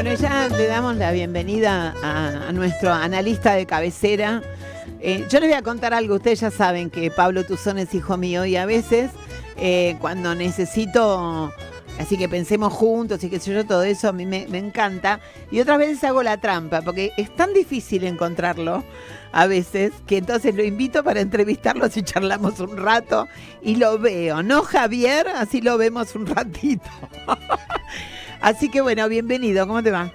Bueno, ya le damos la bienvenida a nuestro analista de cabecera. Yo les voy a contar algo. Ustedes ya saben que Pablo Tuzón es hijo mío y a veces cuando necesito, así que pensemos juntos y qué sé yo, todo eso a mí me encanta. Y otras veces hago la trampa porque es tan difícil encontrarlo a veces que entonces lo invito para entrevistarlos y charlamos un rato y lo veo. ¿No, Javier? Así lo vemos un ratito. Así que bueno, bienvenido, ¿cómo te va?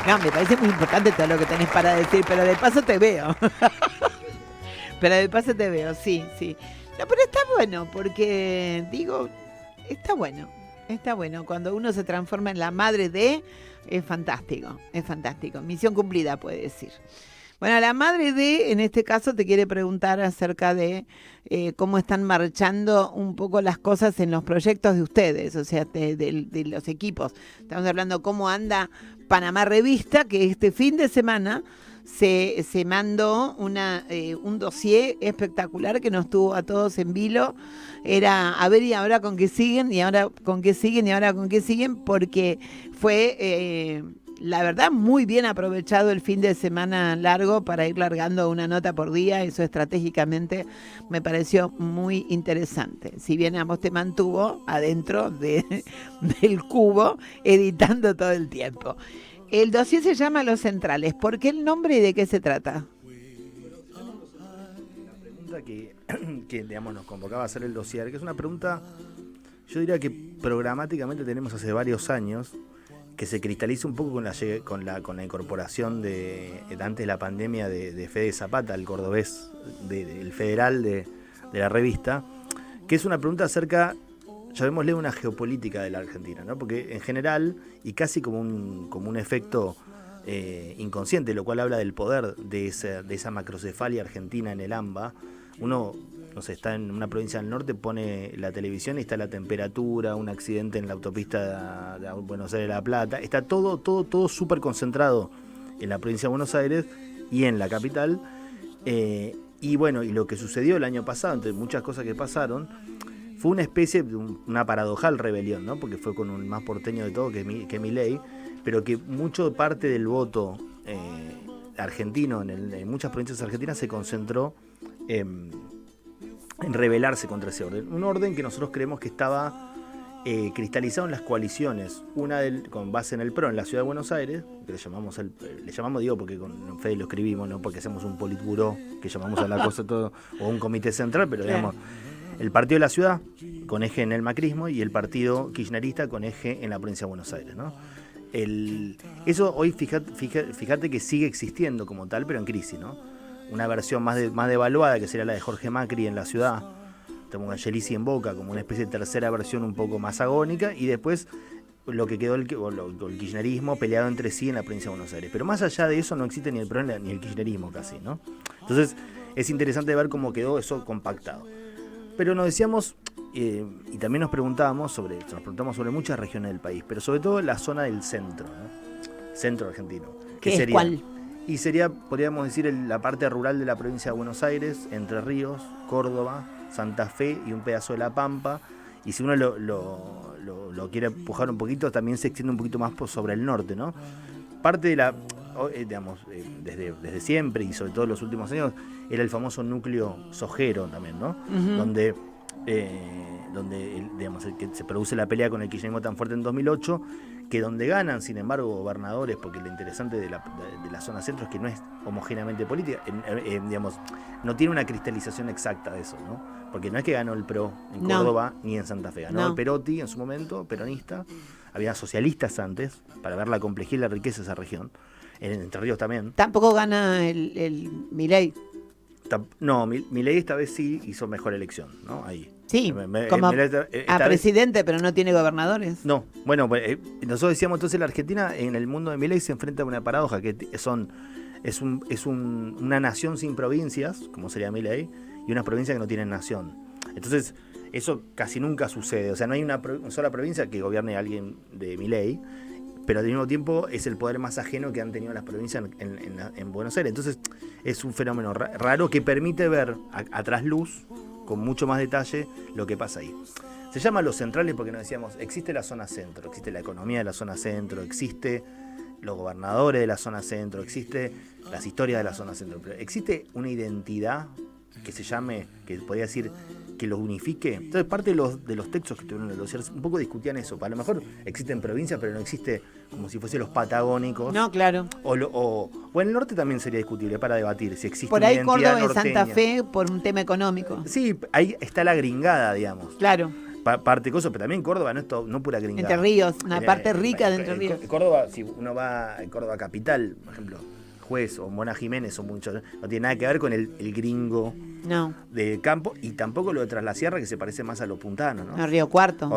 No, me parece muy importante todo lo que tenés para decir, pero de paso te veo. Pero de paso te veo, sí, sí. No, pero está bueno, porque digo, está bueno. Está bueno, cuando uno se transforma en la madre de, es fantástico, es fantástico. Misión cumplida, puede decir. Bueno, la madre de, en este caso, te quiere preguntar acerca de cómo están marchando un poco las cosas en los proyectos de ustedes, o sea, de los equipos. Estamos hablando cómo anda Panamá Revista, que este fin de semana se mandó un dossier espectacular que nos tuvo a todos en vilo. Era, a ver, y ahora con qué siguen, y ahora con qué siguen, y ahora con qué siguen, porque fue... la verdad, muy bien aprovechado el fin de semana largo para ir largando una nota por día. Eso estratégicamente me pareció muy interesante. Si bien a vos te mantuvo adentro del cubo, editando todo el tiempo. El dossier se llama Los Centrales. ¿Por qué el nombre y de qué se trata? La pregunta que digamos, nos convocaba a hacer el dossier, que es una pregunta, yo diría que programáticamente tenemos hace varios años, que se cristaliza un poco con la incorporación de antes de la pandemia de Fede Zapata, el cordobés, el federal de la revista, que es una pregunta acerca, llamémosle, una geopolítica de la Argentina, ¿no? Porque en general, y casi como un efecto inconsciente, lo cual habla del poder de esa macrocefalia argentina en el AMBA, uno, no sé, está en una provincia del norte, pone la televisión y está la temperatura, un accidente en la autopista de Buenos Aires a La Plata, está todo súper concentrado en la provincia de Buenos Aires y en la capital. Y bueno, y lo que sucedió el año pasado, entre muchas cosas que pasaron, fue una especie de una paradojal rebelión, ¿no? Porque fue con un más porteño de todo que Milei, pero que mucho parte del voto argentino en muchas provincias argentinas se concentró en rebelarse contra ese orden. Un orden que nosotros creemos que estaba cristalizado en las coaliciones. Una con base en el PRO en la ciudad de Buenos Aires, que le llamamos digo porque con Fede lo escribimos, no porque hacemos un politburó, que llamamos a la cosa todo, o un comité central, pero digamos, el partido de la ciudad con eje en el macrismo y el partido kirchnerista con eje en la provincia de Buenos Aires, ¿no? Eso hoy fíjate que sigue existiendo como tal, pero en crisis, ¿no? Una versión más devaluada, que sería la de Jorge Macri en la ciudad, tenemos Angelici en Boca como una especie de tercera versión un poco más agónica, y después lo que quedó el kirchnerismo peleado entre sí en la provincia de Buenos Aires. Pero más allá de eso no existe ni el PRO ni el kirchnerismo casi, ¿no? Entonces es interesante ver cómo quedó eso compactado. Pero nos decíamos, y también nos preguntábamos sobre muchas regiones del país, pero sobre todo la zona del centro, ¿no? Centro argentino. ¿Qué sería? ¿Cuál? Y sería, podríamos decir, la parte rural de la provincia de Buenos Aires, Entre Ríos, Córdoba, Santa Fe y un pedazo de La Pampa. Y si uno lo quiere empujar un poquito, también se extiende un poquito más sobre el norte, ¿no? Parte de la, digamos, desde siempre y sobre todo en los últimos años, era el famoso núcleo sojero también, ¿no? Uh-huh. Donde digamos, que se produce la pelea con el kirchnerismo tan fuerte en 2008, que donde ganan, sin embargo, gobernadores, porque lo interesante de la zona centro es que no es homogéneamente política, digamos, no tiene una cristalización exacta de eso, ¿no? Porque no es que ganó el PRO en Córdoba ni en Santa Fe, ganó el Perotti en su momento, peronista, había socialistas antes, para ver la complejidad y la riqueza de esa región, en Entre Ríos también. Tampoco gana el Milei. No, Milei esta vez sí hizo mejor elección, ¿no? Ahí. Sí, como a presidente, pero no tiene gobernadores. No, bueno, nosotros decíamos entonces la Argentina en el mundo de Milei se enfrenta a una paradoja, que es una nación sin provincias, como sería Milei, y una provincia que no tiene nación. Entonces, eso casi nunca sucede, o sea, no hay una sola provincia que gobierne a alguien de Milei, pero al mismo tiempo es el poder más ajeno que han tenido las provincias en Buenos Aires. Entonces, es un fenómeno raro que permite ver a trasluz, con mucho más detalle, lo que pasa ahí. Se llama Los Centrales porque nos decíamos, existe la zona centro, existe la economía de la zona centro, existe los gobernadores de la zona centro, existe las historias de la zona centro, pero existe una identidad que se llame, que podría decir, que los unifique. Entonces parte de los textos que tuvieron en el dossier un poco discutían eso. A lo mejor existen provincias, pero no existe como si fuesen los patagónicos. No, claro. O el norte también sería discutible para debatir si existe por ahí una identidad Córdoba norteña. y Santa Fe por un tema económico. Sí, ahí está la gringada, digamos. Claro. Parte de cosas, pero también Córdoba no pura gringada. Entre Ríos, una parte rica de Entre Ríos. Córdoba, si uno va a Córdoba capital, por ejemplo, Juez o Mona Jiménez son muchos, no tiene nada que ver con el gringo de campo, y tampoco lo de Tras la Sierra, que se parece más a lo puntano, ¿no? A Río Cuarto.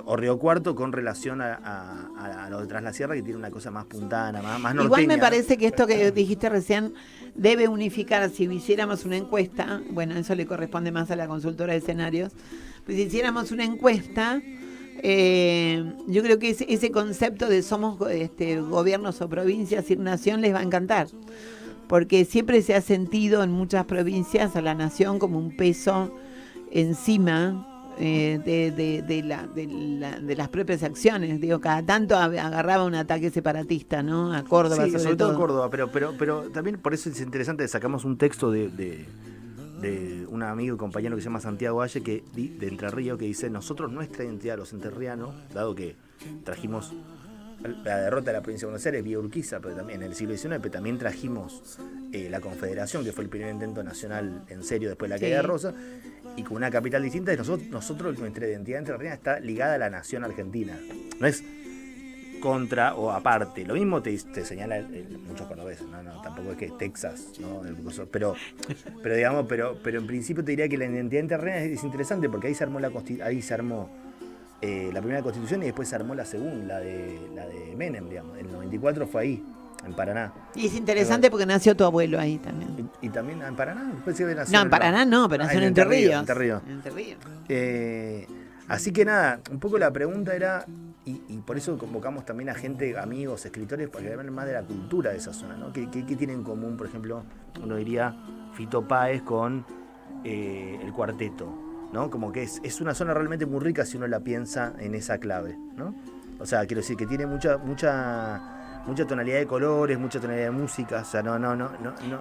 O Río Cuarto con relación a lo de Tras la Sierra, que tiene una cosa más puntana, más norteña. Igual me parece que esto que dijiste recién debe unificar. Si hiciéramos una encuesta, bueno, eso le corresponde más a la consultora de escenarios, pues si hiciéramos una encuesta, yo creo que ese concepto de somos gobiernos o provincias y nación les va a encantar, porque siempre se ha sentido en muchas provincias a la nación como un peso encima de las propias acciones. Digo, cada tanto agarraba un ataque separatista, ¿no? A Córdoba, sí, sobre todo a Córdoba, pero también por eso es interesante, sacamos un texto de un amigo y compañero que se llama Santiago Valle, de Entre Ríos, que dice: nosotros, nuestra identidad, los entrerrianos, dado que trajimos la derrota de la provincia de Buenos Aires vía Urquiza, pero también en el siglo XIX, pero también trajimos la Confederación, que fue el primer intento nacional en serio después de la caída de Rosa, y con una capital distinta, y nosotros nuestra identidad entrerriana está ligada a la nación argentina, no es contra o aparte. Lo mismo te señala muchos cordobeses, no, tampoco es que es Texas, ¿no? Pero digamos, pero en principio te diría que la identidad entrerriana es interesante, porque ahí se armó la primera constitución, y después se armó la segunda, la de Menem, digamos. El 94 fue ahí, en Paraná. Y es interesante porque nació tu abuelo ahí también. Y también en Paraná. No, en Paraná no, pero nació en Entre Ríos. Entre Ríos. Así que nada, un poco la pregunta era, y por eso convocamos también a gente, amigos, escritores, para que hablen más de la cultura de esa zona, ¿no? ¿Qué tienen en común, por ejemplo, uno diría Fito Páez con el cuarteto, ¿no? Como que es una zona realmente muy rica si uno la piensa en esa clave, ¿no? O sea, quiero decir que tiene mucha tonalidad de colores, mucha tonalidad de música, o sea, no.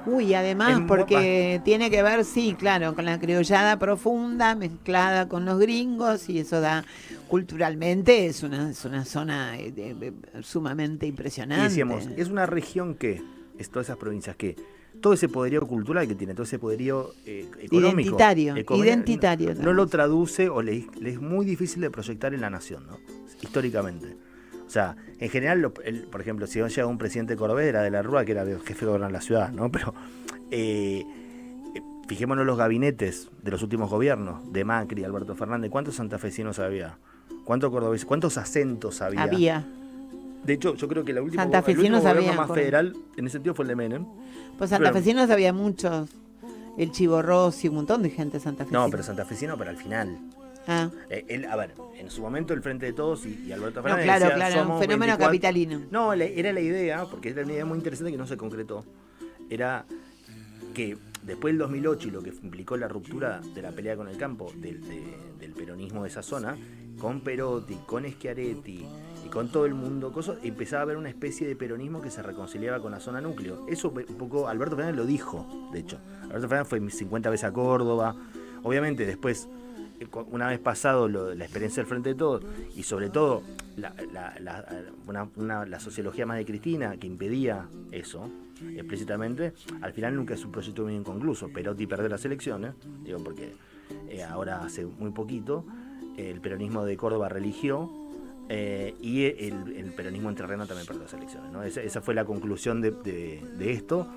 Uy, además, porque tiene que ver, sí, claro, con la criollada profunda mezclada con los gringos, y eso da, culturalmente, es una zona sumamente impresionante. Y decíamos, es una región que, es todas esas provincias que, todo ese poderío cultural que tiene, todo ese poderío económico, identitario, no lo traduce, o le es muy difícil de proyectar en la nación, ¿no? Históricamente. O sea, en general, por ejemplo, si llega un presidente cordobés, era de la Rúa, que era el jefe de gobierno de la ciudad, ¿no? Pero fijémonos en los gabinetes de los últimos gobiernos, de Macri, Alberto Fernández, ¿cuántos santafesinos había? ¿Cuántos cordobeses? ¿Cuántos acentos había? De hecho, yo creo que el último gobierno más federal, en ese sentido, fue el de Menem. Pues santafesinos había muchos. El Chivo Rossi, un montón de gente santafesina. No, pero santafesino para el final. A ver, en su momento el Frente de Todos y Alberto Fernández claro, un fenómeno 24, capitalino. No, era la idea, porque era una idea muy interesante que no se concretó. Era que después del 2008 y lo que implicó la ruptura de la pelea con el campo, del peronismo de esa zona, con Perotti, con Schiaretti y con todo el mundo, empezaba a haber una especie de peronismo que se reconciliaba con la zona núcleo. Eso un poco Alberto Fernández lo dijo, de hecho. Alberto Fernández fue 50 veces a Córdoba. Obviamente después, una vez pasado la experiencia del Frente de Todos, y sobre todo la sociología más de Cristina, que impedía eso explícitamente, al final nunca es un proyecto muy inconcluso. Perotti perdió las elecciones, porque ahora hace muy poquito el peronismo de Córdoba religió, y el peronismo entrerriano también perdió las elecciones, ¿no? Esa fue la conclusión de esto.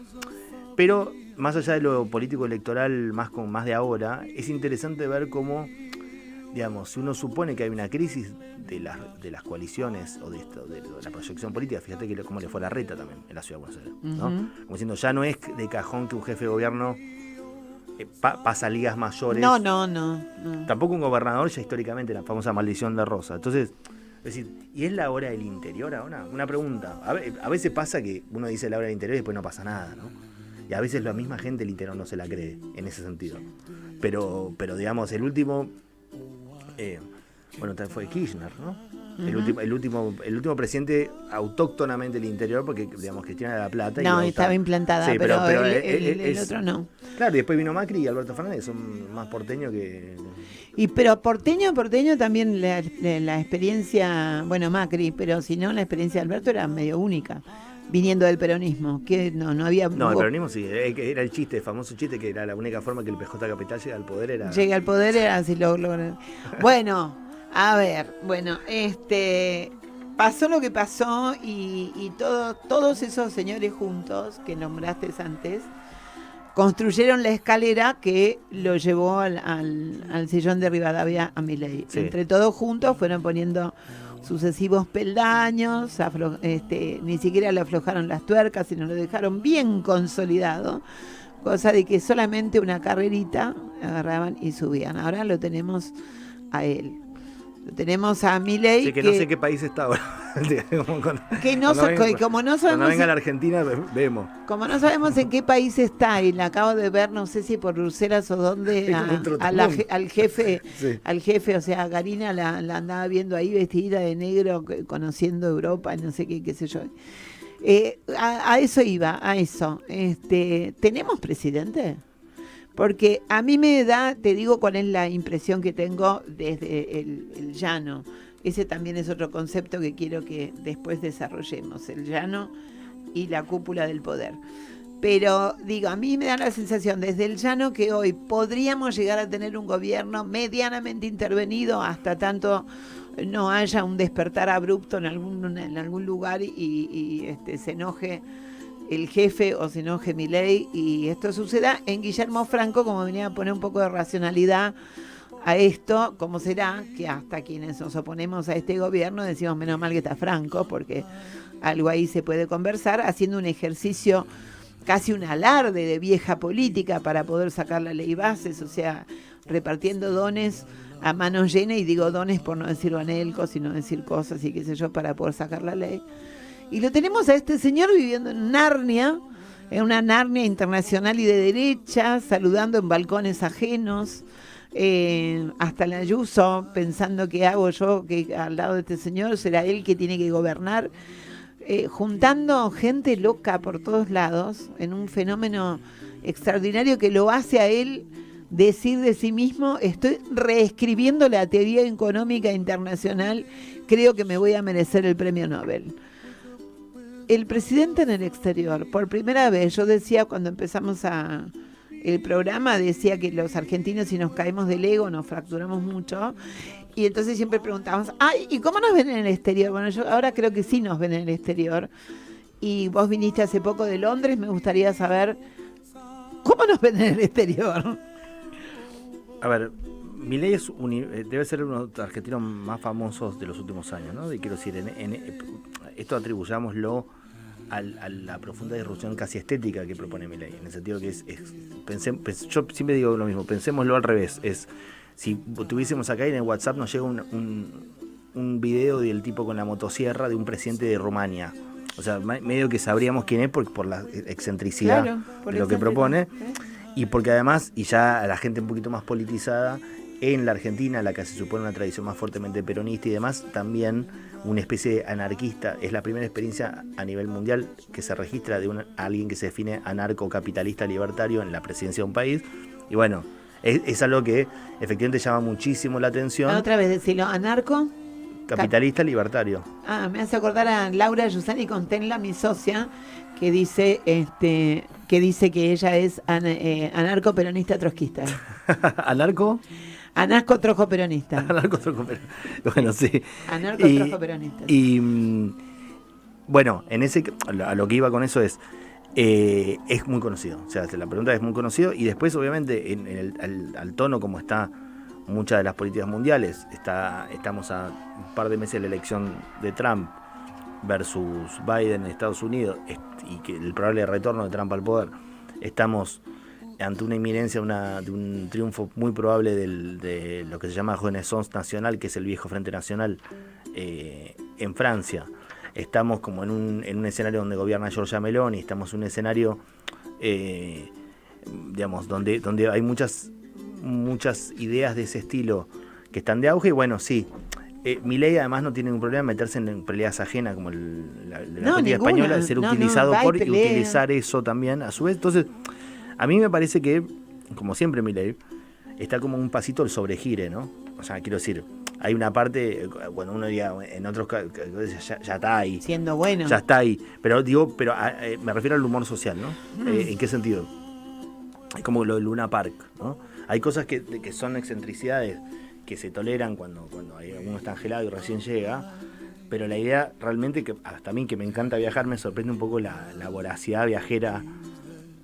Pero más allá de lo político electoral más de ahora, es interesante ver cómo, digamos, si uno supone que hay una crisis de las coaliciones o de la proyección política, fíjate cómo le fue a Larreta también en la ciudad de Buenos Aires, ¿no? Como diciendo, ya no es de cajón que un jefe de gobierno pasa ligas mayores. No. Tampoco un gobernador, ya históricamente, la famosa maldición de Rosa. Entonces, es decir, ¿y es la hora del interior ahora? Una pregunta. A veces pasa que uno dice la hora del interior y después no pasa nada, ¿no? Y a veces la misma gente del interior no se la cree en ese sentido. Pero digamos, el último bueno, también fue Kirchner, ¿no? El último presidente autóctonamente del interior, porque digamos Cristina de la Plata. No, estaba implantada, sí, pero el otro no. Claro, y después vino Macri y Alberto Fernández, son más porteños que... Pero porteño también la experiencia, bueno, Macri, pero si no, la experiencia de Alberto era medio única, viniendo del peronismo, que no había... No, el peronismo sí, era el chiste, el famoso chiste, que era la única forma que el PJ Capital llegue al poder. Llegue al poder era así lo Bueno... A ver, pasó lo que pasó y todos esos señores juntos que nombraste antes construyeron la escalera que lo llevó al sillón de Rivadavia a Milei. Sí. Entre todos juntos fueron poniendo sucesivos peldaños, ni siquiera le aflojaron las tuercas, sino lo dejaron bien consolidado, cosa de que solamente una carrerita agarraban y subían. Ahora lo tenemos a él. Tenemos a Milei. Sí, que no sé qué país está ahora. Como no sabemos. Cuando venga a la Argentina, vemos. Como no sabemos en qué país está, y la acabo de ver, no sé si por Bruselas o dónde, al jefe, sí. Al jefe, o sea, a Karina la andaba viendo ahí vestida de negro, conociendo Europa, no sé qué sé yo. A eso iba, a eso. ¿Tenemos presidente? Porque a mí me da, te digo cuál es la impresión que tengo desde el llano. Ese también es otro concepto que quiero que después desarrollemos, el llano y la cúpula del poder. Pero digo, a mí me da la sensación desde el llano que hoy podríamos llegar a tener un gobierno medianamente intervenido hasta tanto no haya un despertar abrupto en algún lugar y se enoje el jefe o se enoje Milei y esto suceda. En Guillermo Franco, como venía a poner un poco de racionalidad a esto, ¿cómo será que hasta quienes nos oponemos a este gobierno decimos menos mal que está Franco, porque algo ahí se puede conversar, haciendo un ejercicio, casi un alarde de vieja política para poder sacar la ley bases, o sea, repartiendo dones a manos llenas, y digo dones por no decir banelcos, sino decir cosas y qué sé yo, para poder sacar la ley. Y lo tenemos a este señor viviendo en Narnia, en una Narnia internacional y de derecha, saludando en balcones ajenos, hasta la Ayuso, pensando qué hago yo que al lado de este señor, será él que tiene que gobernar, juntando gente loca por todos lados, en un fenómeno extraordinario que lo hace a él decir de sí mismo: estoy reescribiendo la teoría económica internacional, creo que me voy a merecer el premio Nobel. El presidente en el exterior, por primera vez, yo decía cuando empezamos el programa, decía que los argentinos, si nos caemos del ego, nos fracturamos mucho, y entonces siempre preguntábamos, ¿y cómo nos ven en el exterior? Bueno, yo ahora creo que sí nos ven en el exterior, y vos viniste hace poco de Londres, me gustaría saber, ¿cómo nos ven en el exterior? A ver, Milei debe ser uno de los argentinos más famosos de los últimos años, ¿no? Y quiero decir, esto atribuyámoslo a la profunda disrupción casi estética que propone Milei, en el sentido que yo siempre digo lo mismo, pensémoslo al revés, si tuviésemos acá y en el WhatsApp nos llega un video del tipo con la motosierra de un presidente de Rumania, o sea, medio que sabríamos quién es por la excentricidad, claro, de lo que propone, y porque además, y ya a la gente un poquito más politizada, en la Argentina, la que se supone una tradición más fuertemente peronista y demás, también una especie de anarquista. Es la primera experiencia a nivel mundial que se registra de alguien que se define anarcocapitalista libertario en la presidencia de un país. Y bueno, es algo que efectivamente llama muchísimo la atención. Otra vez decirlo, anarco. Capitalista libertario. Me hace acordar a Laura Yusani Contenla, mi socia, que dice que ella es anarco-peronista trotskista. ¿Anarco? Anarco-trojo-peronista. Anarco-trojo-peronista. Bueno, sí. Anarco-trojo-peronista. Y bueno, a lo que iba con eso es muy conocido. O sea, la pregunta es muy conocido. Y después, obviamente, al tono como está muchas de las políticas mundiales, estamos a un par de meses de la elección de Trump versus Biden en Estados Unidos, y que el probable retorno de Trump al poder, estamos ante una inminencia de un triunfo muy probable de lo que se llama Renaissance Nacional, que es el viejo Frente Nacional en Francia. Estamos como en un escenario donde gobierna Giorgia Meloni, estamos en un escenario digamos donde hay muchas ideas de ese estilo que están de auge, y bueno, sí. Milei además no tiene ningún problema en meterse en peleas ajenas como la política española, de ser utilizado y utilizar eso también a su vez. Entonces, a mí me parece que, como siempre Milei, está como un pasito el sobregire, ¿no? O sea, quiero decir, hay una parte, cuando uno diga, en otros casos, ya está ahí. Siendo bueno. Ya está ahí. Pero me refiero al humor social, ¿no? ¿En qué sentido? Es como lo de Luna Park, ¿no? Hay cosas que son excentricidades que se toleran cuando uno está angelado y recién llega, pero la idea realmente, que hasta a mí que me encanta viajar, me sorprende un poco la voracidad viajera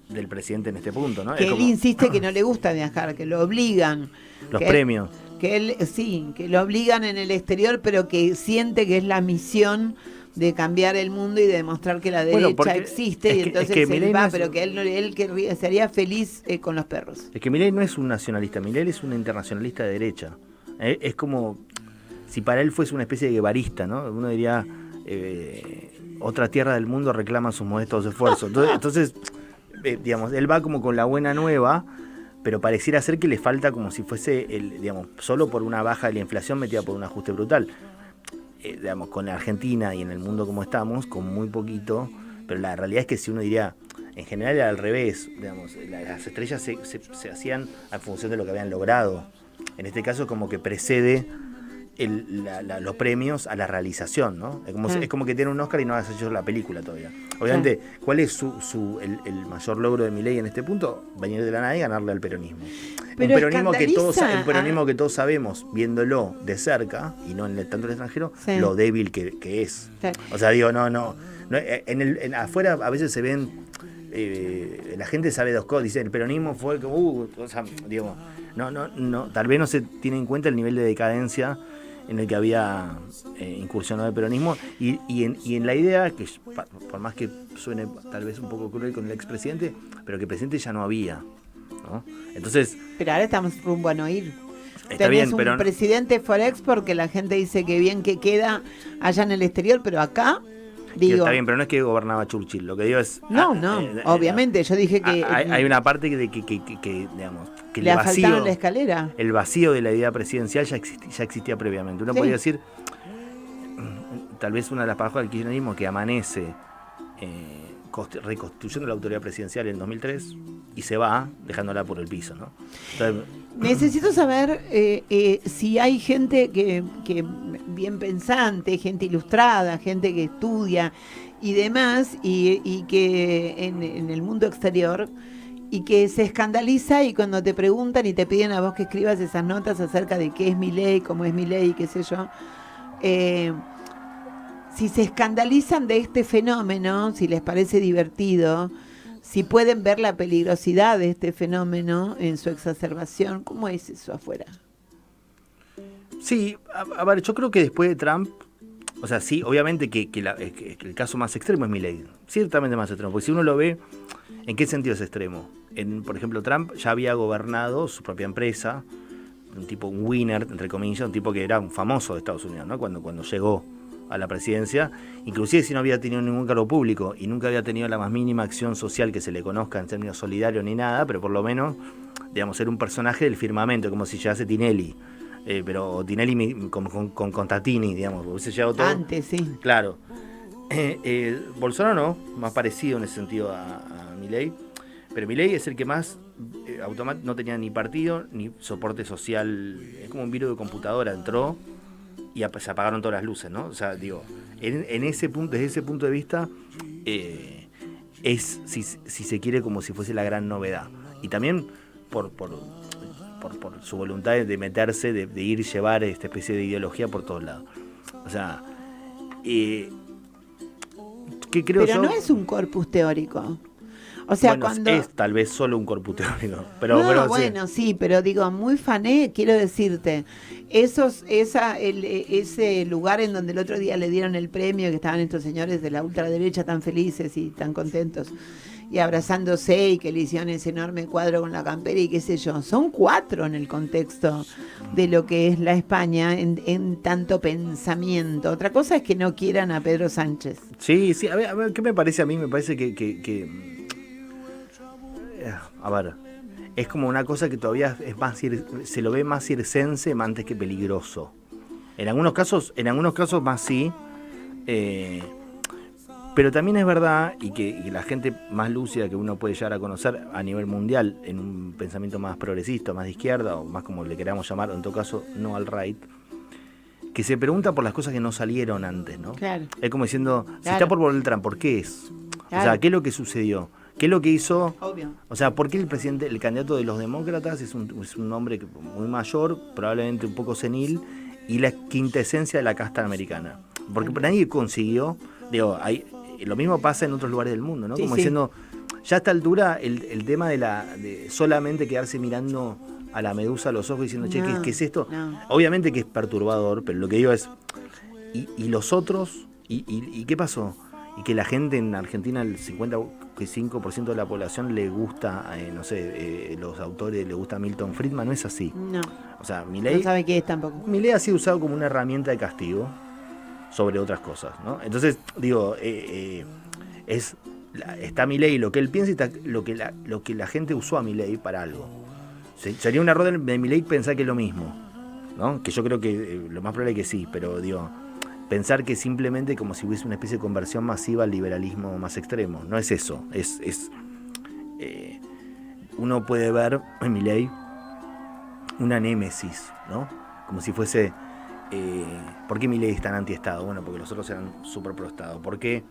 del presidente en este punto, ¿no? Que él insiste que no le gusta viajar, que lo obligan. Los premios. Que él, sí, que lo obligan en el exterior, pero que siente que es la misión de cambiar el mundo y de demostrar que la derecha existe, y entonces él va, pero que él sería feliz con los perros. Es que Milei no es un nacionalista, Milei es un internacionalista de derecha. Es como si para él fuese una especie de guevarista, ¿no? Uno diría, otra tierra del mundo reclama sus modestos esfuerzos. Entonces digamos, él va como con la buena nueva, pero pareciera ser que le falta como si fuese, digamos, solo por una baja de la inflación metida por un ajuste brutal. Digamos, con la Argentina y en el mundo como estamos, con muy poquito, pero la realidad es que si uno diría, en general era al revés, digamos, las estrellas se hacían en función de lo que habían logrado. En este caso como que precede los premios a la realización, ¿no? Es como que tiene un Oscar y no has hecho la película todavía. Obviamente, ¿cuál es el mayor logro de Milei en este punto? Venir de la nada y ganarle al peronismo. Pero un peronismo que todos sabemos, viéndolo de cerca, y no tanto en el extranjero, sí, lo débil que es. Sí. O sea, digo, no afuera a veces se ven, la gente sabe dos cosas, dice, el peronismo fue como, o sea, digo, no, tal vez no se tiene en cuenta el nivel de decadencia en el que había incursionado el peronismo, y en la idea, que por más que suene tal vez un poco cruel con el expresidente, pero que presidente ya no había, ¿no? Entonces, pero ahora estamos rumbo a no ir. Está bien, un pero presidente forex porque la gente dice que bien que queda allá en el exterior, pero acá, digo... Está bien, pero no es que gobernaba Churchill, lo que digo es... obviamente, yo dije que... Hay una parte que digamos, que le faltaron la escalera. El vacío de la idea presidencial ya existía previamente. Uno podría decir, tal vez una de las paradojas del kirchnerismo que amanece reconstruyendo la autoridad presidencial en 2003 y se va dejándola por el piso, ¿no? Entonces, necesito saber si hay gente que bien pensante, gente ilustrada, gente que estudia y demás, y que en el mundo exterior, y que se escandaliza, y cuando te preguntan y te piden a vos que escribas esas notas acerca de qué es Milei, cómo es Milei, qué sé yo, si se escandalizan de este fenómeno, si les parece divertido, si pueden ver la peligrosidad de este fenómeno en su exacerbación. ¿Cómo es eso afuera? Sí, a ver, yo creo que después de Trump, o sea, sí, obviamente que el caso más extremo es Milei, ciertamente más extremo, porque si uno lo ve, ¿en qué sentido es extremo? Por ejemplo, Trump ya había gobernado su propia empresa, un winner, entre comillas, un tipo que era un famoso de Estados Unidos, ¿no? Cuando llegó a la presidencia, inclusive si no había tenido ningún cargo público y nunca había tenido la más mínima acción social que se le conozca en términos solidarios ni nada, pero por lo menos, digamos, era un personaje del firmamento, como si llegase Tinelli, pero Tinelli con Contatini, digamos, hubiese llegado todo. Antes, sí. Claro. Bolsonaro no, más parecido en ese sentido a Milei, pero Milei es el que más no tenía ni partido ni soporte social, es como un virus de computadora, entró y se apagaron todas las luces, ¿no? O sea, digo, en ese punto, desde ese punto de vista, es, si se quiere, como si fuese la gran novedad. Y también por su voluntad de meterse, de ir y llevar esta especie de ideología por todos lados. O sea, ¿qué creo yo? Pero no es un corpus teórico. O sea, bueno, cuando... es tal vez solo un corpus teórico. Pero bueno, sí, pero digo, muy fané, quiero decirte, ese lugar en donde el otro día le dieron el premio, que estaban estos señores de la ultraderecha tan felices y tan contentos, y abrazándose, y que le hicieron ese enorme cuadro con la campera y qué sé yo, son 4 en el contexto de lo que es la España en tanto pensamiento. Otra cosa es que no quieran a Pedro Sánchez. Sí, a ver, ¿qué me parece a mí? Me parece que a ver, es como una cosa que todavía es más se lo ve más circense antes que peligroso. En algunos casos más sí. Pero también es verdad, y que la gente más lúcida que uno puede llegar a conocer a nivel mundial, en un pensamiento más progresista, más de izquierda, o más como le queramos llamar, o en todo caso no al right, que se pregunta por las cosas que no salieron antes, ¿no? Claro. Es como diciendo, si Claro. está por volver Trump, ¿por qué es? Claro. O sea, ¿qué es lo que sucedió? ¿Qué es lo que hizo? Obvio. O sea, ¿por qué el candidato de los demócratas es un hombre muy mayor, probablemente un poco senil, y la quintesencia de la casta americana? Porque nadie consiguió, lo mismo pasa en otros lugares del mundo, ¿no? Sí, Como sí. diciendo, ya a esta altura el tema de solamente quedarse mirando a la medusa a los ojos diciendo, che, No, ¿qué es esto? no. Obviamente que es perturbador, pero lo que digo es, ¿y los otros? ¿Y qué pasó? Y que la gente en Argentina, el 55% de la población le gusta, los autores, le gusta Milton Friedman, no es así. No. O sea, No sabe qué es tampoco. Milei ha sido usado como una herramienta de castigo sobre otras cosas, ¿no? Entonces, digo, está Milei lo que él piensa y está lo que la gente usó a Milei para algo. Sería un error de Milei pensar que es lo mismo, ¿no? Que yo creo que lo más probable es que sí, pero digo, pensar que simplemente como si hubiese una especie de conversión masiva al liberalismo más extremo. No es eso. Uno puede ver en Milei una némesis, ¿no? Como si fuese... ¿Por qué Milei es tan anti-Estado? Bueno, porque los otros eran súper pro-Estado. Porque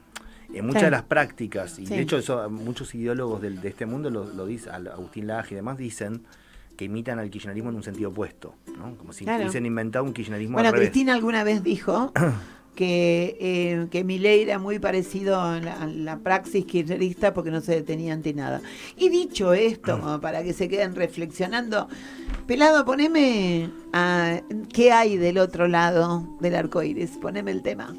en muchas de las prácticas, y de hecho eso muchos ideólogos de este mundo lo dicen, Agustín Laje y demás, dicen que imitan al kirchnerismo en un sentido opuesto, ¿no? Como si hubiesen inventado un kirchnerismo al revés. Bueno, Cristina alguna vez dijo que Milei era muy parecido a la praxis kirchnerista porque no se detenía ante nada. Y dicho esto, como para que se queden reflexionando, Pelado, poneme qué hay del otro lado del arco iris, poneme el tema.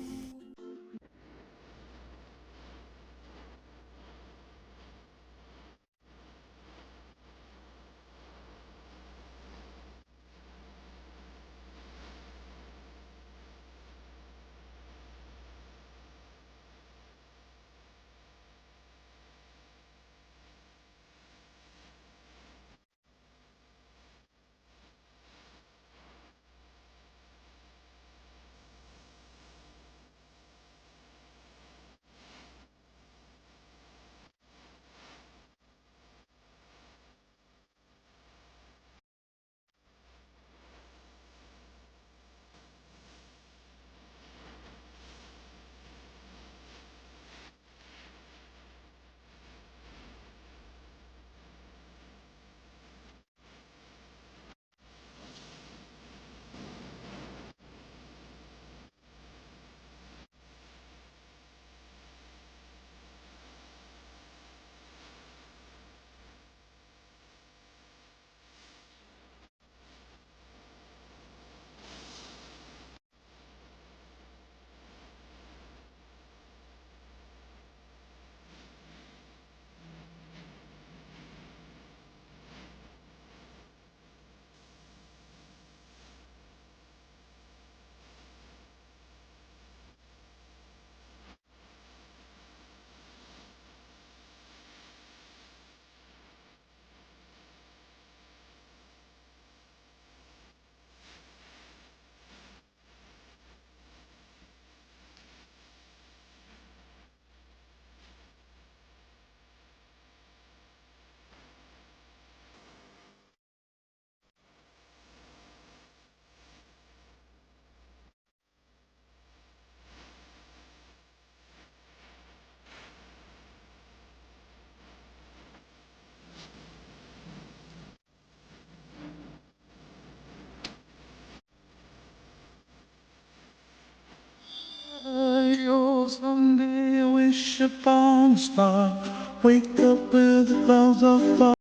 Someday I wish upon a star, wake up with the clouds of fog.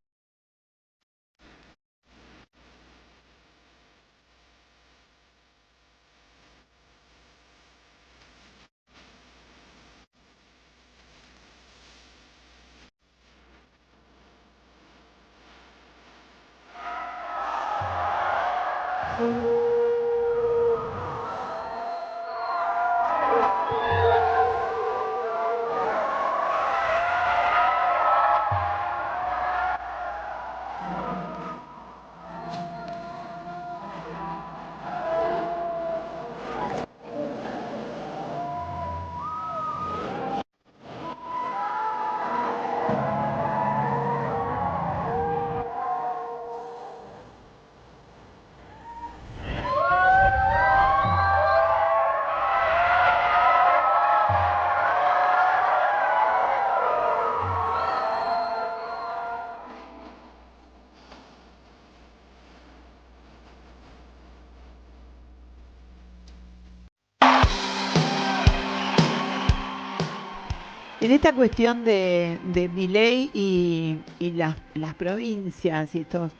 En esta cuestión de Milei y las provincias y estos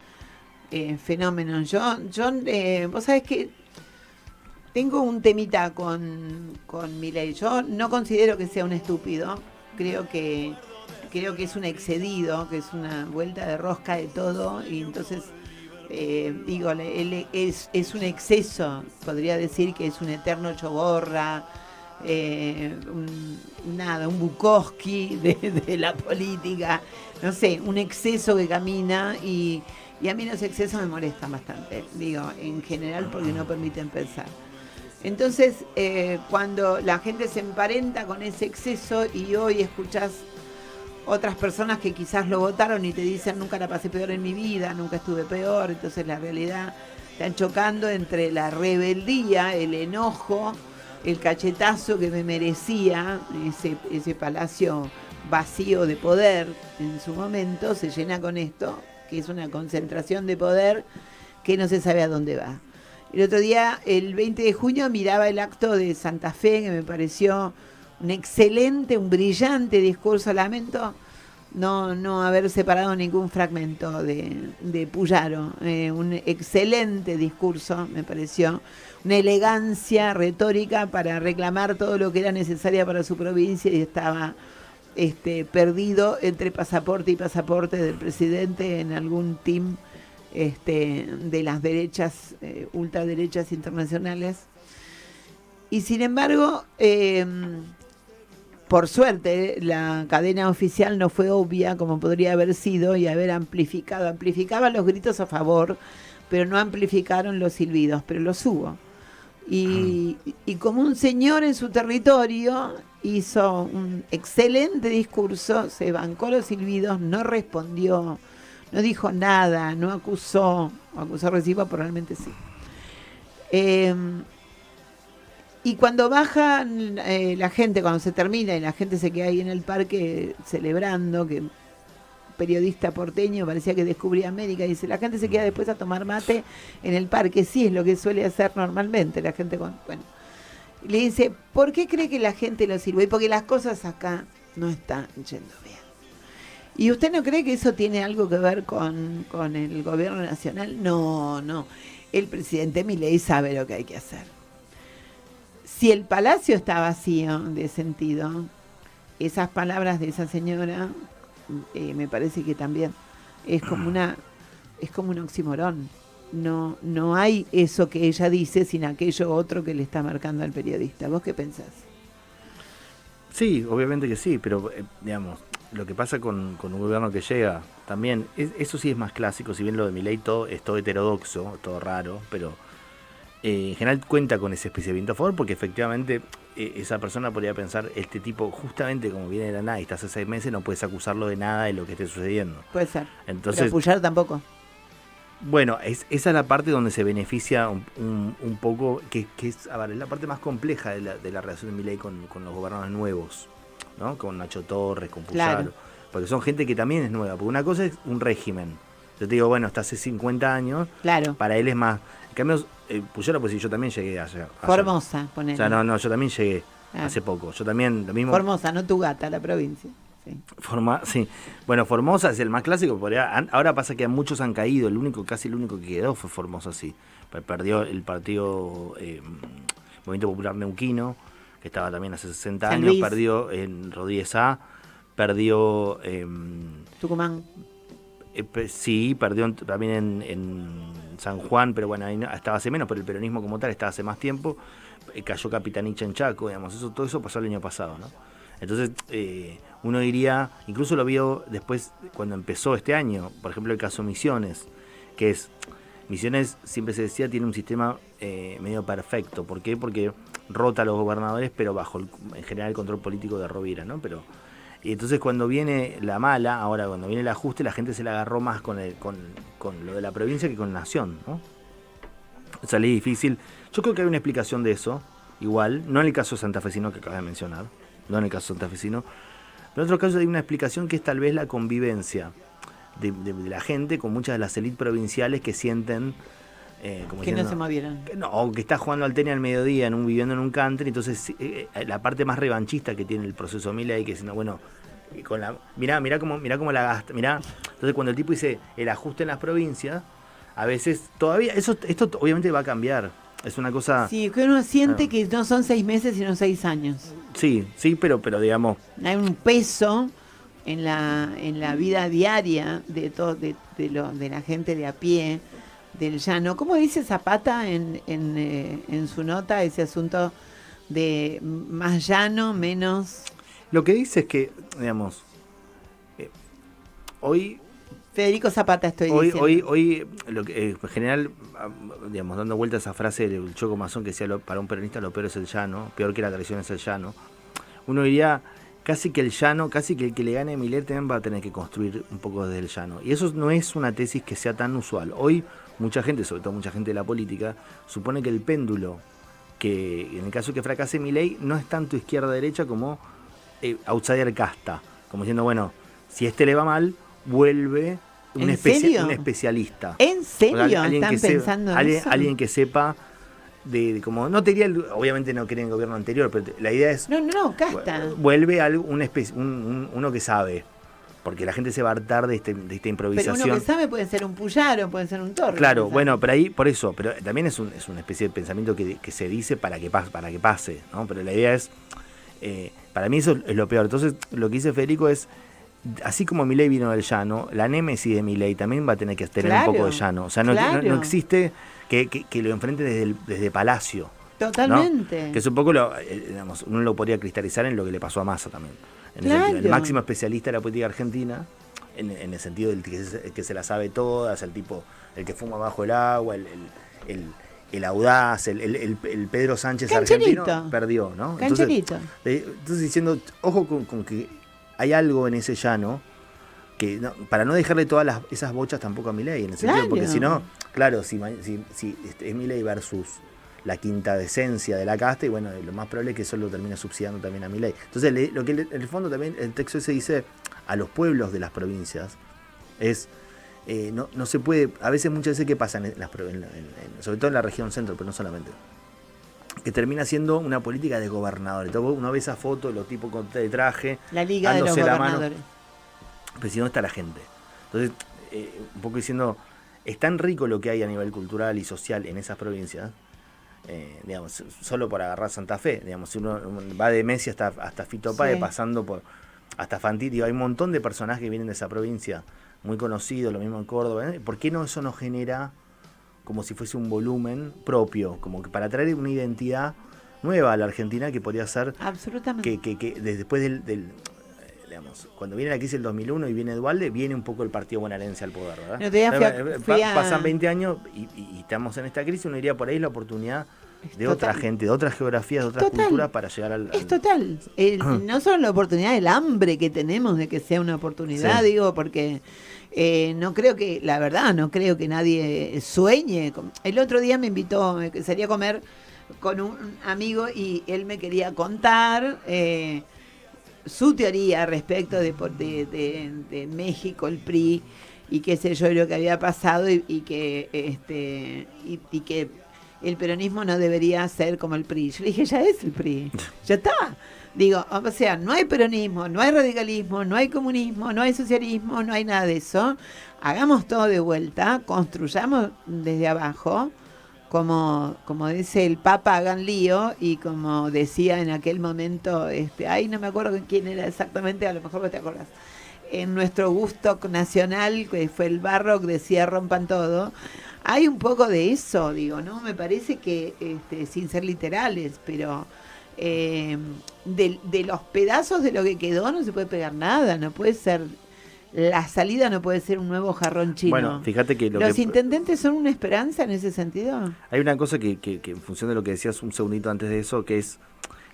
fenómenos, vos sabés que tengo un temita con Milei. Yo no considero que sea un estúpido, creo que es un excedido, que es una vuelta de rosca de todo, y entonces digo, él es un exceso, podría decir que es un eterno choborra, un Bukowski de la política, no sé, un exceso que camina y a mí los excesos me molestan bastante, digo, en general porque no permiten pensar. Entonces, cuando la gente se emparenta con ese exceso y hoy escuchás otras personas que quizás lo votaron y te dicen nunca la pasé peor en mi vida, nunca estuve peor, entonces la realidad están chocando entre la rebeldía, el enojo, el cachetazo que me merecía, ese palacio vacío de poder en su momento, se llena con esto, que es una concentración de poder que no se sabe a dónde va. El otro día, el 20 de junio, miraba el acto de Santa Fe, que me pareció un excelente, un brillante discurso. Lamento no haber separado ningún fragmento de Puyaro. Un excelente discurso, me pareció. Una elegancia retórica para reclamar todo lo que era necesaria para su provincia y estaba perdido entre pasaporte y pasaporte del presidente en algún team de las derechas, ultraderechas internacionales. Y sin embargo, por suerte, la cadena oficial no fue obvia como podría haber sido y haber amplificaba los gritos a favor, pero no amplificaron los silbidos, pero los hubo. Y como un señor en su territorio hizo un excelente discurso, se bancó los silbidos, no respondió, no dijo nada, no acusó recibo, probablemente sí. Y cuando baja la gente, cuando se termina y la gente se queda ahí en el parque celebrando, que periodista porteño parecía que descubría América, dice, la gente se queda después a tomar mate en el parque, sí, es lo que suele hacer normalmente la gente bueno. Le dice, ¿por qué cree que la gente lo sirve? Porque las cosas acá no están yendo bien. ¿Y usted no cree que eso tiene algo que ver con el gobierno nacional? No. El presidente Milei sabe lo que hay que hacer. Si el palacio está vacío de sentido, esas palabras de esa señora, me parece que también es como un oxímoron. No hay eso que ella dice sin aquello otro que le está marcando al periodista. ¿Vos qué pensás? Sí, obviamente que sí, pero digamos, lo que pasa con un gobierno que llega también, eso sí es más clásico, si bien lo de Milei todo es todo heterodoxo, todo raro, pero en general cuenta con ese especie de viento a favor, porque efectivamente esa persona podría pensar, este tipo justamente como viene de la nada y está hace 6 meses, no puedes acusarlo de nada de lo que esté sucediendo. Puede ser. Entonces, pero Puyaro tampoco. Bueno, esa es la parte donde se beneficia un poco, que es, a ver, es la parte más compleja de la relación de Milei con los gobernadores nuevos, ¿no? Con Nacho Torres, con Puyaro, claro. Porque son gente que también es nueva, porque una cosa es un régimen. Yo te digo, bueno, hasta hace 50 años, claro. Para él es más. En cambio, Puyaro, pues sí, yo también llegué allá. Formosa, ponele. O sea, no, yo también llegué hace poco. Yo también, lo mismo. Formosa, no tu gata, la provincia. Sí. Sí. Bueno, Formosa es el más clásico. Ahora pasa que muchos han caído. Casi el único que quedó fue Formosa, sí. Perdió el partido Movimiento Popular Neuquino, que estaba también hace 60 San años. Luis. Perdió en Rodríguez A. Perdió. Tucumán. Sí, perdió también en San Juan, pero bueno, ahí estaba hace menos, pero el peronismo como tal estaba hace más tiempo. Cayó Capitanicha en Chaco, digamos. Todo eso pasó el año pasado, ¿no? Entonces, uno diría, incluso lo vio después cuando empezó este año, por ejemplo el caso Misiones, que es, Misiones siempre se decía tiene un sistema medio perfecto. ¿Por qué? Porque rota a los gobernadores, pero bajo en general el control político de Rovira, ¿no? Y entonces cuando viene la mala, ahora cuando viene el ajuste, la gente se la agarró más con lo de la provincia que con Nación, ¿no? Esa ley difícil. Yo creo que hay una explicación de eso, igual, no en el caso santafesino que acabas de mencionar, no en el caso santafesino. En otro caso hay una explicación que es tal vez la convivencia de la gente con muchas de las élites provinciales que sienten Que no se movieron. O que está jugando al tenis al mediodía, viviendo en un country, entonces la parte más revanchista que tiene el proceso Milei, que es, bueno, mirá cómo la gasta, mirá. Entonces cuando el tipo dice el ajuste en las provincias, a veces todavía, esto obviamente va a cambiar. Es una cosa... Sí, que uno siente que no son 6 meses, sino 6 años. Sí, pero digamos... Hay un peso en la vida diaria de la gente de a pie, del llano. ¿Cómo dice Zapata en su nota ese asunto de más llano, menos? Lo que dice es que, digamos, hoy... Federico Zapata diciendo. Hoy lo que, en general, digamos, dando vuelta a esa frase del Choco Mazón que decía, para un peronista lo peor es el llano, peor que la traición es el llano. Uno diría, casi que el que le gane a Milei también va a tener que construir un poco desde el llano. Y eso no es una tesis que sea tan usual. Hoy mucha gente, sobre todo mucha gente de la política, supone que el péndulo, que en el caso que fracase Milei, no es tanto izquierda-derecha como outsider casta. Como diciendo, bueno, si le va mal, vuelve un especialista. ¿En serio? O sea, ¿Están pensando en eso? Alguien que sepa como no te diría, obviamente no quería el gobierno anterior, pero la idea es casta. Vuelve uno que sabe, porque la gente se va a hartar de esta improvisación. Pero uno que sabe puede ser un Puyaro, puede ser un Torres. Claro, bueno, pero ahí por eso, pero también es una especie de pensamiento que se dice para que pase, ¿no? Pero la idea es, para mí eso es lo peor. Entonces lo que dice Federico es, así como Milei vino del llano, la némesis de Milei también va a tener que tener un poco de llano. O sea, no existe que lo enfrente desde Palacio. Totalmente. ¿no? Que es un poco, digamos, uno lo podría cristalizar en lo que le pasó a Massa también. El máximo especialista de la política argentina, en el sentido del que se la sabe todas, el tipo, el que fuma bajo el agua, el audaz, el Pedro Sánchez Cancherito. Argentino, perdió, ¿no? Cancherito. Entonces diciendo, ojo con que hay algo en ese llano que para no dejarle todas esas bochas tampoco a Milei, en el sentido, porque si no, claro, si es Milei versus la quinta decencia de la casta, y bueno, lo más probable es que eso lo termine subsidiando también a Milei. Entonces, lo que en el fondo también el texto ese dice a los pueblos de las provincias es, no se puede, a veces, muchas veces, ¿qué pasa sobre todo en la región centro, pero no solamente? Que termina siendo una política de gobernadores. Entonces uno ve esa foto, los tipos con de traje, la liga de los gobernadores. Pero si no está la gente. Entonces, un poco diciendo, es tan rico lo que hay a nivel cultural y social en esas provincias, digamos, solo por agarrar Santa Fe, digamos, si uno va de Messi hasta Fito Páez, pasando por hasta Fantini, hay un montón de personajes que vienen de esa provincia, muy conocidos, lo mismo en Córdoba. ¿Por qué no eso no genera como si fuese un volumen propio, como que para traer una identidad nueva a la Argentina que podría ser absolutamente que después del digamos, cuando viene la crisis del 2001 y viene Duhalde, viene un poco el partido bonaerense al poder, ¿verdad? Pasan 20 años y estamos en esta crisis, uno diría por ahí la oportunidad de otra gente, de otras geografías, de otras culturas para llegar al... Es total. No solo la oportunidad, el hambre que tenemos de que sea una oportunidad, digo, porque... no creo que, la verdad, no creo que nadie sueñe. El otro día me invitó, salí a comer con un amigo y él me quería contar su teoría respecto de México, el PRI, y qué sé yo, lo que había pasado y que el peronismo no debería ser como el PRI. Yo le dije, ya es el PRI, ya está. Digo, o sea, no hay peronismo, no hay radicalismo, no hay comunismo, no hay socialismo, no hay nada de eso. Hagamos todo de vuelta, construyamos desde abajo, como dice el Papa, hagan lío, y como decía en aquel momento, no me acuerdo quién era exactamente, a lo mejor vos te acordás, en nuestro gusto nacional, que fue el Barroc, decía rompan todo. Hay un poco de eso, digo, ¿no? Me parece que, sin ser literales, pero... de los pedazos de lo que quedó no se puede pegar nada, no puede ser, la salida no puede ser un nuevo jarrón chino. Bueno, fíjate que los intendentes son una esperanza en ese sentido. Hay una cosa que en función de lo que decías un segundito antes de eso, que es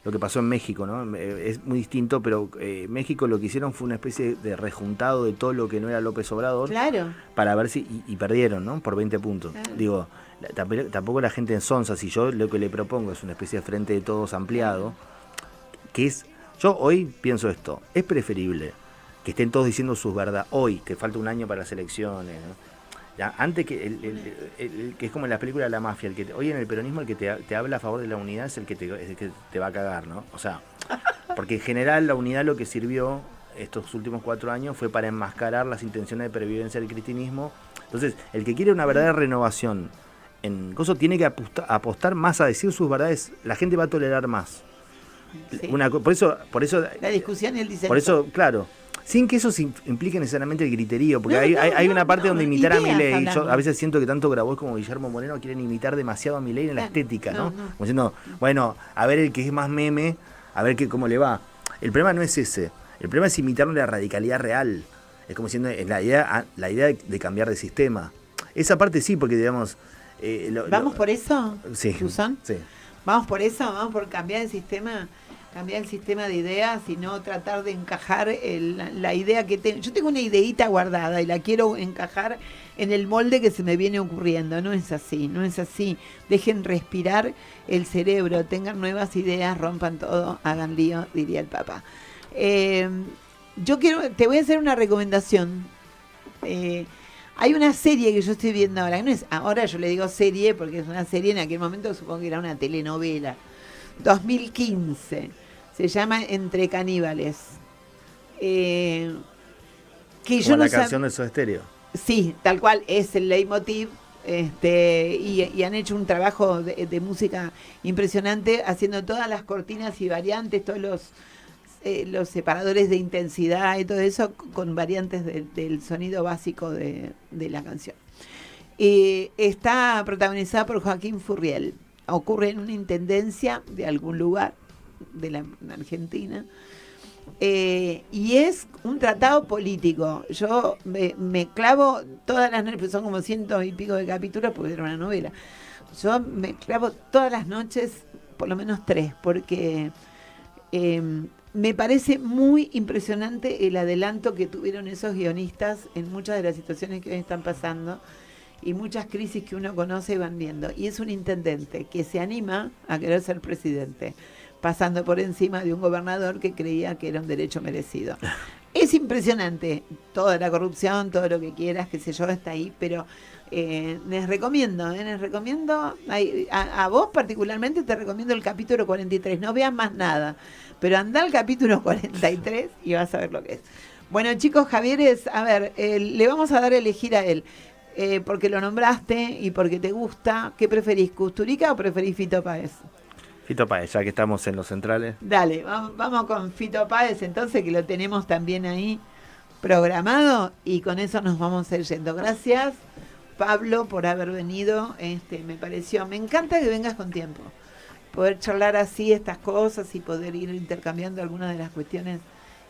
lo que pasó en México, ¿no? Es muy distinto, pero México lo que hicieron fue una especie de rejuntado de todo lo que no era López Obrador, claro, para ver si y perdieron, ¿no? Por 20 puntos. Claro. Digo, tampoco la gente en sonsa, si yo lo que le propongo es una especie de frente de todos ampliado, que es, yo hoy pienso esto, es preferible que estén todos diciendo sus verdades, hoy, que falta un año para las elecciones, ¿no? Antes que que es como en la película de la mafia, hoy en el peronismo el que te habla a favor de la unidad es el que te va a cagar, ¿no? O sea, porque en general la unidad lo que sirvió estos últimos 4 años fue para enmascarar las intenciones de pervivencia del cristinismo. Entonces, el que quiere una verdadera renovación en Coso tiene que apostar más a decir sus verdades, la gente va a tolerar más. Sí. Por eso La discusión y el disenso. por eso, claro, sin que eso implique necesariamente el griterío, porque hay una parte donde imitar a Milei, yo a veces siento que tanto Grabois como Guillermo Moreno quieren imitar demasiado a Milei en la estética, ¿no? Como diciendo, bueno, a ver el que es más meme, a ver cómo le va. El problema no es ese, el problema es imitarle la radicalidad real. Es como diciendo, la idea de cambiar de sistema. Esa parte sí, porque digamos... ¿Vamos por eso? Sí. ¿Susan? Sí. ¿Vamos por eso? ¿Vamos por cambiar el sistema de ideas y no tratar de encajar la idea que tengo? Yo tengo una ideita guardada y la quiero encajar en el molde que se me viene ocurriendo. No es así, no es así. Dejen respirar el cerebro, tengan nuevas ideas, rompan todo, hagan lío, diría el Papa. Te voy a hacer una recomendación. Hay una serie que yo estoy viendo ahora, que no es, ahora yo le digo serie porque es una serie, en aquel momento supongo que era una telenovela, 2015, se llama Entre Caníbales. Que como yo la canción de Soda Stereo. Sí, tal cual, es el leitmotiv. Y han hecho un trabajo de música impresionante, haciendo todas las cortinas y variantes, todos los separadores de intensidad y todo eso con variantes del sonido básico de la canción. Está protagonizada por Joaquín Furriel. Ocurre en una intendencia de algún lugar de la Argentina. Y es un tratado político. Yo me clavo todas las noches, son como 100 y pico de capítulos porque era una novela. Yo me clavo todas las noches, por lo menos 3, porque me parece muy impresionante el adelanto que tuvieron esos guionistas en muchas de las situaciones que hoy están pasando y muchas crisis que uno conoce y van viendo. Y es un intendente que se anima a querer ser presidente, pasando por encima de un gobernador que creía que era un derecho merecido. Es impresionante, toda la corrupción, todo lo que quieras, qué sé yo, está ahí, pero les recomiendo, a vos particularmente te recomiendo el capítulo 43, no veas más nada, pero anda al capítulo 43 y vas a ver lo que es. Bueno, chicos, Javier, a ver, le vamos a dar a elegir a él, porque lo nombraste y porque te gusta. ¿Qué preferís, Kusturica o preferís Fito Páez? Fito Páez, ya que estamos en los centrales. Dale, vamos con Fito Páez entonces, que lo tenemos también ahí programado, y con eso nos vamos a ir yendo. Gracias, Pablo, por haber venido. Me encanta que vengas con tiempo, poder charlar así estas cosas y poder ir intercambiando algunas de las cuestiones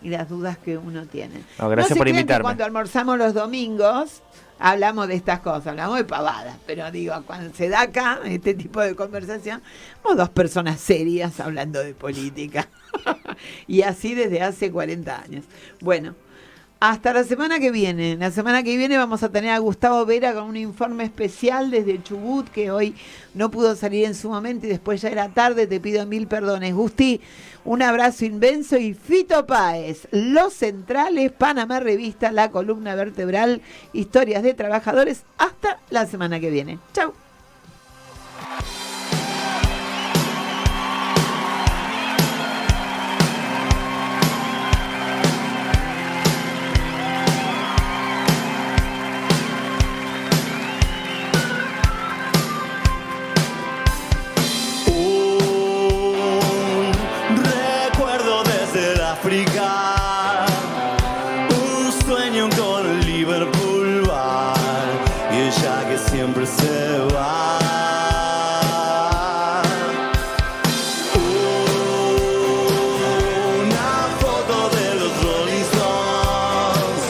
y las dudas que uno tiene. No, gracias por invitarme. Cuando almorzamos los domingos hablamos de estas cosas, hablamos de pavadas, pero digo, cuando se da acá este tipo de conversación, somos dos personas serias hablando de política. Y así desde hace 40 años. Bueno, hasta la semana que viene. La semana que viene vamos a tener a Gustavo Vera con un informe especial desde Chubut, que hoy no pudo salir en su momento y después ya era tarde, te pido 1000 perdones. Gusti, un abrazo inmenso. Y Fito Páez, Los Centrales, Panamá Revista, La Columna Vertebral, Historias de Trabajadores. Hasta la semana que viene. Chau. Un sueño con Liverpool Bar y ella que siempre se va. Una foto de los Rolling Stones,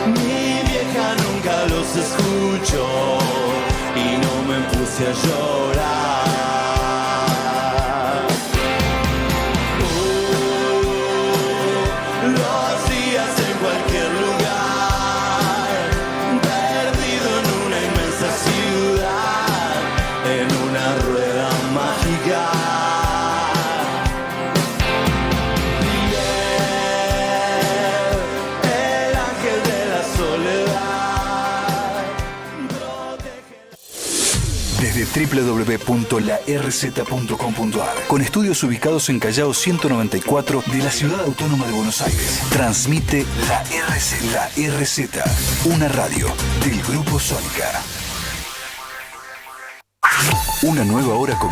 mi vieja nunca los escuchó y no me puse a llorar. El ángel de la soledad. desde www.larz.com.ar, con estudios ubicados en Callao 194 de la Ciudad Autónoma de Buenos Aires. Transmite La RZ, una radio del Grupo Sónica. Una nueva hora con